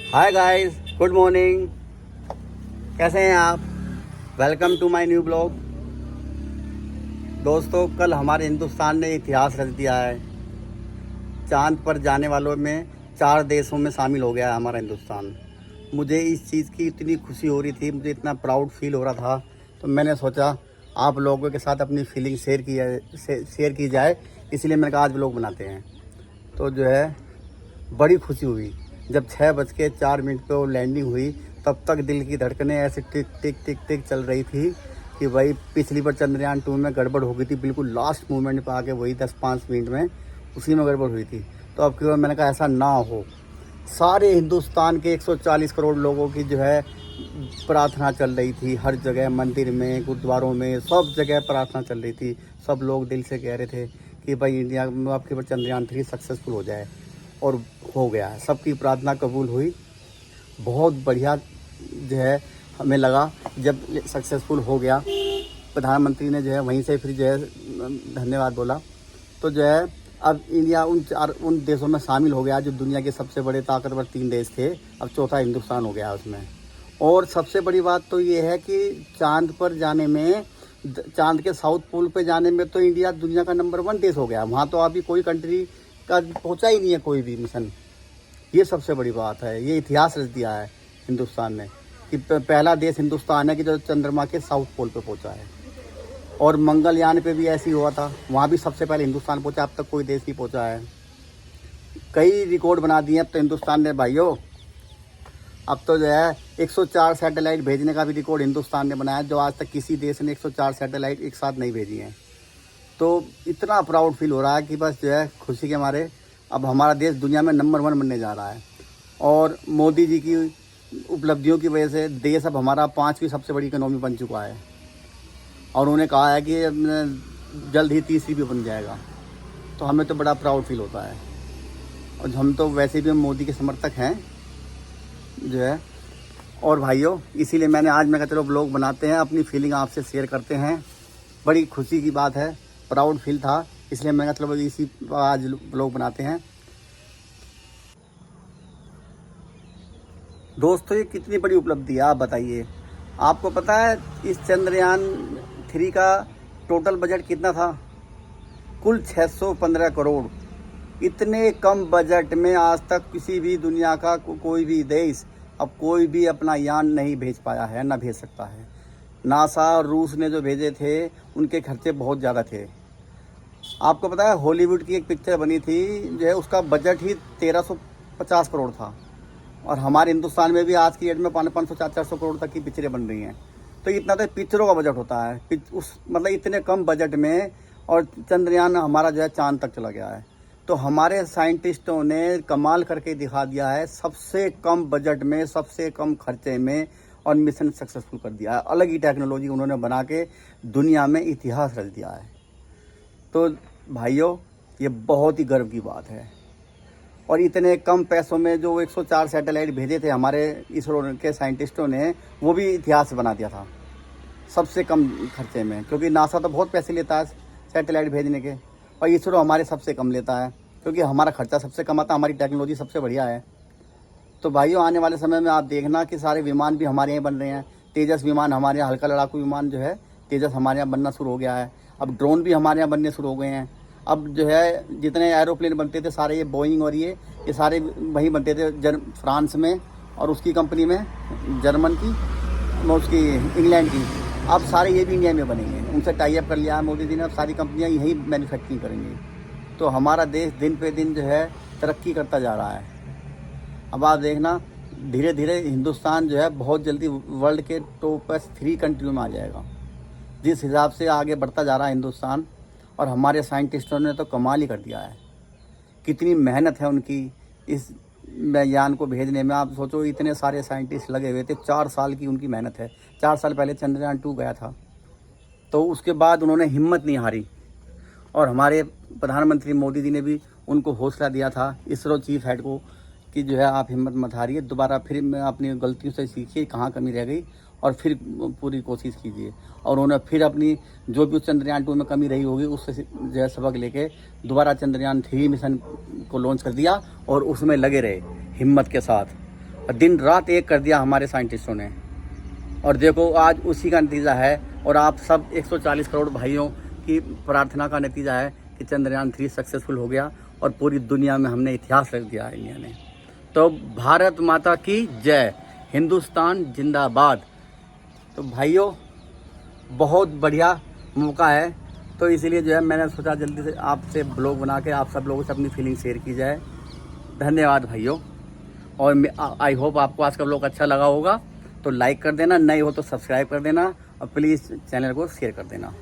Hi guys, good morning. कैसे हैं आप? Welcome to my new blog. दोस्तों, कल हमारे हिंदुस्तान ने इतिहास रच दिया है। चांद पर जाने वालों में 4 देशों में शामिल हो गया है हमारा हिंदुस्तान। मुझे इस चीज़ की इतनी खुशी हो रही थी, मुझे इतना प्राउड फील हो रहा था, तो मैंने सोचा आप लोगों के साथ अपनी फीलिंग शेयर की जाए। इसलिए मैंने कहा आज ब्लॉग बनाते हैं। तो जो है बड़ी खुशी हुई जब 6:04 पे वो लैंडिंग हुई। तब तक दिल की धड़कनें ऐसे टिक टिक टिक टिक चल रही थी कि भाई पिछली बार चंद्रयान 2 में गड़बड़ हो गई थी, बिल्कुल लास्ट मोमेंट पे आके वही 10-5 मिनट में उसी में गड़बड़ हुई थी। तो अब की बार मैंने कहा ऐसा ना हो। सारे हिंदुस्तान के 140 करोड़ लोगों की जो है प्रार्थना चल रही थी, हर जगह मंदिर में, गुरुद्वारों में, सब जगह प्रार्थना चल रही थी। सब लोग दिल से कह रहे थे कि भाई इंडिया में आपके पर चंद्रयान 3 सक्सेसफुल हो जाए, और हो गया है। सबकी प्रार्थना कबूल हुई। बहुत बढ़िया जो है हमें लगा जब सक्सेसफुल हो गया। प्रधानमंत्री ने जो है वहीं से फिर जो है धन्यवाद बोला। तो जो है अब इंडिया उन देशों में शामिल हो गया जो दुनिया के सबसे बड़े ताकतवर 3 देश थे। अब चौथा हिंदुस्तान हो गया उसमें। और सबसे बड़ी बात तो ये है कि चांद पर जाने में, चांद के साउथ पोल पे जाने में तो इंडिया दुनिया का नंबर 1 देश हो गया। वहाँ तो अभी कोई कंट्री का पहुँचा ही नहीं है कोई भी मिशन। ये सबसे बड़ी बात है। ये इतिहास रच दिया है हिंदुस्तान ने कि पहला देश हिंदुस्तान है कि जो चंद्रमा के साउथ पोल पे पहुँचा है। और मंगलयान पे भी ऐसे ही हुआ था, वहाँ भी सबसे पहले हिंदुस्तान पहुँचा। अब तक कोई देश नहीं पहुँचा है। कई रिकॉर्ड बना दिए अब तो हिंदुस्तान ने भाइयों। अब तो जो है 104 सैटेलाइट भेजने का भी रिकॉर्ड हिंदुस्तान ने बनाया, जो आज तक किसी देश ने 104 सैटेलाइट एक साथ नहीं भेजी हैं। तो इतना प्राउड फील हो रहा है कि बस जो है खुशी के मारे अब हमारा देश दुनिया में नंबर 1 बनने जा रहा है। और मोदी जी की उपलब्धियों की वजह से देश अब हमारा 5वीं सबसे बड़ी इकोनॉमी बन चुका है। और उन्होंने कहा है कि जल्द ही 3री भी बन जाएगा। तो हमें तो बड़ा प्राउड फील होता है। और हम तो वैसे भी हम मोदी के समर्थक हैं जो है। और भाइयों, इसीलिए मैं कहा चलो ब्लॉग बनाते हैं, अपनी फीलिंग आपसे शेयर करते हैं। बड़ी खुशी की बात है, प्राउड फील था, इसलिए मैं कहा चलो इसी आज ब्लॉग बनाते हैं। दोस्तों, ये कितनी बड़ी उपलब्धि है आप बताइए। आपको पता है इस चंद्रयान 3 का टोटल बजट कितना था? कुल 615 करोड़। इतने कम बजट में आज तक किसी भी दुनिया का कोई भी देश अब कोई भी अपना यान नहीं भेज पाया है, ना भेज सकता है। नासा और रूस ने जो भेजे थे उनके खर्चे बहुत ज़्यादा थे। आपको पता है हॉलीवुड की एक पिक्चर बनी थी जो है उसका बजट ही 1350 करोड़ था। और हमारे हिंदुस्तान में भी आज की डेट में 500-400 करोड़ तक की पिक्चरें बन रही हैं। तो इतना तो पिक्चरों का बजट होता है उस मतलब इतने कम बजट में। और चंद्रयान हमारा जो है चांद तक चला गया है। तो हमारे साइंटिस्टों ने कमाल करके दिखा दिया है, सबसे कम बजट में, सबसे कम खर्चे में, और मिशन सक्सेसफुल कर दिया है। अलग ही टेक्नोलॉजी उन्होंने बना के दुनिया में इतिहास रच दिया है। तो भाइयों, ये बहुत ही गर्व की बात है। और इतने कम पैसों में जो 104 सैटेलाइट भेजे थे हमारे इसरो के साइंटिस्टों ने, वो भी इतिहास बना दिया था सबसे कम खर्चे में। क्योंकि नासा तो बहुत पैसे लेता है सैटेलाइट भेजने के, और इसरो हमारे सबसे कम लेता है क्योंकि हमारा खर्चा सबसे कम आता है, हमारी टेक्नोलॉजी सबसे बढ़िया है। तो भाइयों, आने वाले समय में आप देखना कि सारे विमान भी हमारे यहाँ बन रहे हैं। तेजस विमान हमारे यहाँ, हल्का लड़ाकू विमान जो है तेजस हमारे यहाँ बनना शुरू हो गया है। अब ड्रोन भी हमारे यहाँ बनने शुरू हो गए हैं। अब जो है जितने एरोप्लेन बनते थे सारे ये बोइंग और ये सारे वहीं बनते थे फ्रांस में, और उसकी कंपनी में जर्मन की, उसकी इंग्लैंड की। अब सारे ये भी इंडिया में बनेंगे। उनसे टाई अप कर लिया है मोदी जी ने। अब सारी कंपनियां यहीं मैन्युफैक्चरिंग करेंगी। तो हमारा देश दिन पे दिन जो है तरक्की करता जा रहा है। अब आप देखना धीरे धीरे हिंदुस्तान जो है बहुत जल्दी वर्ल्ड के टॉप 3 कंट्रियों में आ जाएगा। जिस हिसाब से आगे बढ़ता जा रहा है हिंदुस्तान, और हमारे साइंटिस्टों ने तो कमाल ही कर दिया है। कितनी मेहनत है उनकी इस यान को भेजने में। आप सोचो इतने सारे साइंटिस्ट लगे हुए थे, 4 साल की उनकी मेहनत है। 4 साल पहले चंद्रयान 2 गया था, तो उसके बाद उन्होंने हिम्मत नहीं हारी। और हमारे प्रधानमंत्री मोदी जी ने भी उनको हौसला दिया था, इसरो चीफ हेड को, कि जो है आप हिम्मत मत हारिए, दोबारा फिर अपनी गलतियों से सीखिए कहाँ कमी रह गई और फिर पूरी कोशिश कीजिए। और उन्होंने फिर अपनी जो भी चंद्रयान 2 में कमी रही होगी उससे जो है सबक लेके दोबारा चंद्रयान 3 मिशन को लॉन्च कर दिया, और उसमें लगे रहे हिम्मत के साथ। दिन रात एक कर दिया हमारे साइंटिस्टों ने। और देखो आज उसी का नतीजा है, और आप सब 140 करोड़ भाइयों की प्रार्थना का नतीजा है कि चंद्रयान 3 सक्सेसफुल हो गया और पूरी दुनिया में हमने इतिहास रख दिया है इंडिया ने। तो भारत माता की जय, हिंदुस्तान जिंदाबाद। तो भाइयों बहुत बढ़िया मौका है, तो इसीलिए जो है मैंने सोचा जल्दी से आपसे ब्लॉग बना के आप सब लोगों से अपनी फीलिंग शेयर की जाए। धन्यवाद भाइयों। और आई होप आपको आज का ब्लॉग अच्छा लगा होगा, तो लाइक कर देना, नए हो तो सब्सक्राइब कर देना और प्लीज़ चैनल को शेयर कर देना।